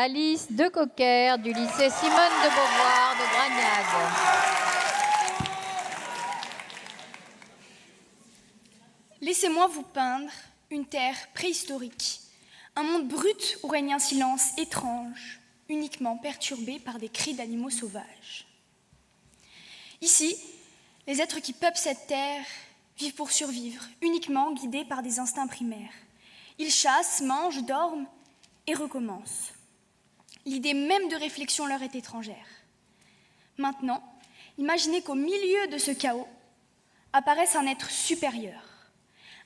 Alice Decocker du lycée Simone de Beauvoir de Bragnac. Laissez-moi vous peindre une terre préhistorique, un monde brut où règne un silence étrange, uniquement perturbé par des cris d'animaux sauvages. Ici, les êtres qui peuplent cette terre vivent pour survivre, uniquement guidés par des instincts primaires. Ils chassent, mangent, dorment et recommencent. L'idée même de réflexion leur est étrangère. Maintenant, imaginez qu'au milieu de ce chaos apparaisse un être supérieur.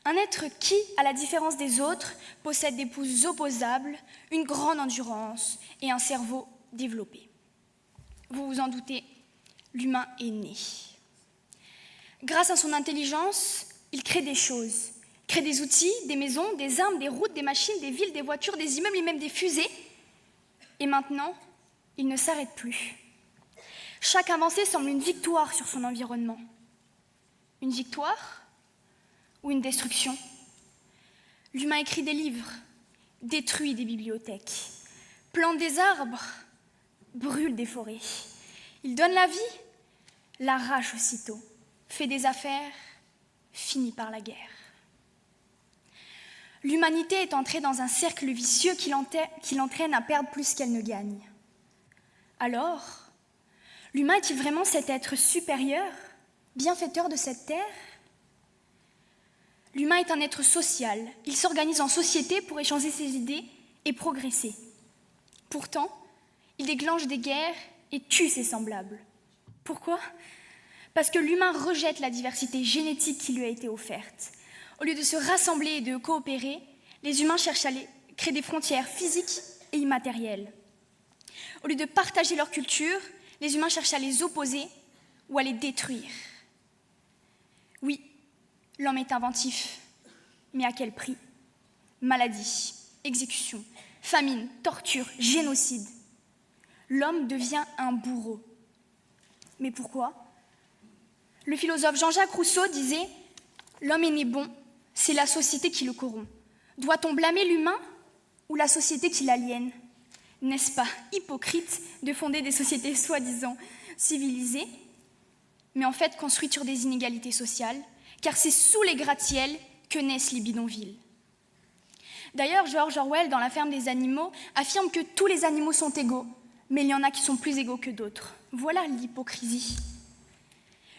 Un être qui, à la différence des autres, possède des pouces opposables, une grande endurance et un cerveau développé. Vous vous en doutez, l'humain est né. Grâce à son intelligence, il crée des choses. Il crée des outils, des maisons, des armes, des routes, des machines, des villes, des voitures, des immeubles et même des fusées. Et maintenant, il ne s'arrête plus. Chaque avancée semble une victoire sur son environnement. Une victoire ou une destruction? L'humain écrit des livres, détruit des bibliothèques, plante des arbres, brûle des forêts. Il donne la vie, l'arrache aussitôt, fait des affaires, finit par la guerre. L'humanité est entrée dans un cercle vicieux qui l'entraîne à perdre plus qu'elle ne gagne. Alors, l'humain est-il vraiment cet être supérieur, bienfaiteur de cette terre? L'humain est un être social. Il s'organise en société pour échanger ses idées et progresser. Pourtant, il déclenche des guerres et tue ses semblables. Pourquoi? Parce que l'humain rejette la diversité génétique qui lui a été offerte. Au lieu de se rassembler et de coopérer, les humains cherchent à créer des frontières physiques et immatérielles. Au lieu de partager leur culture, les humains cherchent à les opposer ou à les détruire. Oui, l'homme est inventif, mais à quel prix? Maladie, exécution, famine, torture, génocide. L'homme devient un bourreau. Mais pourquoi? Le philosophe Jean-Jacques Rousseau disait « L'homme est né bon, c'est la société qui le corrompt. Doit-on blâmer l'humain ou la société qui l'aliène? N'est-ce pas hypocrite de fonder des sociétés soi-disant civilisées, mais en fait construites sur des inégalités sociales, car c'est sous les gratte-ciels que naissent les bidonvilles. » D'ailleurs, George Orwell, dans La ferme des animaux, affirme que tous les animaux sont égaux, mais il y en a qui sont plus égaux que d'autres. Voilà l'hypocrisie.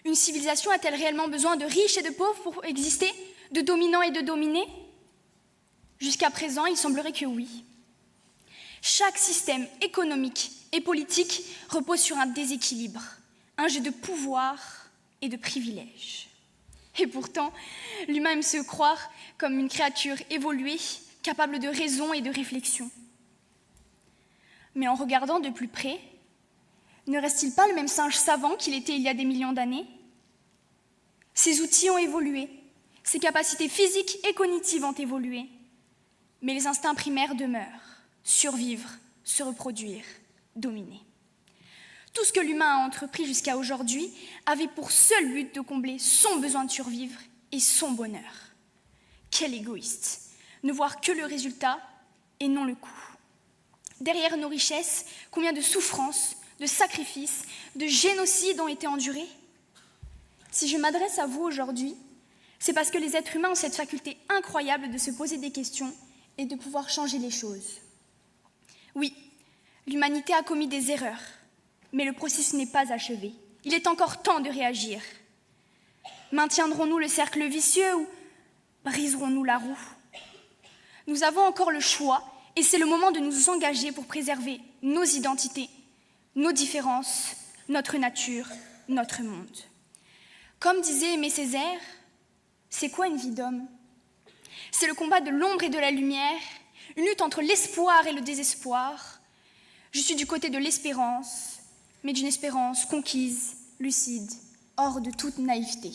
Une civilisation a-t-elle réellement besoin de riches et de pauvres pour exister, de dominants et de dominés? Jusqu'à présent, il semblerait que oui. Chaque système économique et politique repose sur un déséquilibre, un jeu de pouvoir et de privilèges. Et pourtant, l'humain aime se croire comme une créature évoluée, capable de raison et de réflexion. Mais en regardant de plus près, ne reste-t-il pas le même singe savant qu'il était il y a des millions d'années? Ses outils ont évolué, ses capacités physiques et cognitives ont évolué, mais les instincts primaires demeurent, survivre, se reproduire, dominer. Tout ce que l'humain a entrepris jusqu'à aujourd'hui avait pour seul but de combler son besoin de survivre et son bonheur. Quel égoïste, ne voir que le résultat et non le coût. Derrière nos richesses, combien de souffrances, de sacrifices, de génocides ont été endurés? Si je m'adresse à vous aujourd'hui, c'est parce que les êtres humains ont cette faculté incroyable de se poser des questions et de pouvoir changer les choses. Oui, l'humanité a commis des erreurs, mais le processus n'est pas achevé. Il est encore temps de réagir. Maintiendrons-nous le cercle vicieux ou briserons-nous la roue? Nous avons encore le choix et c'est le moment de nous engager pour préserver nos identités, nos différences, notre nature, notre monde. Comme disait Aimé Césaire, c'est quoi une vie d'homme? C'est le combat de l'ombre et de la lumière, une lutte entre l'espoir et le désespoir. Je suis du côté de l'espérance, mais d'une espérance conquise, lucide, hors de toute naïveté.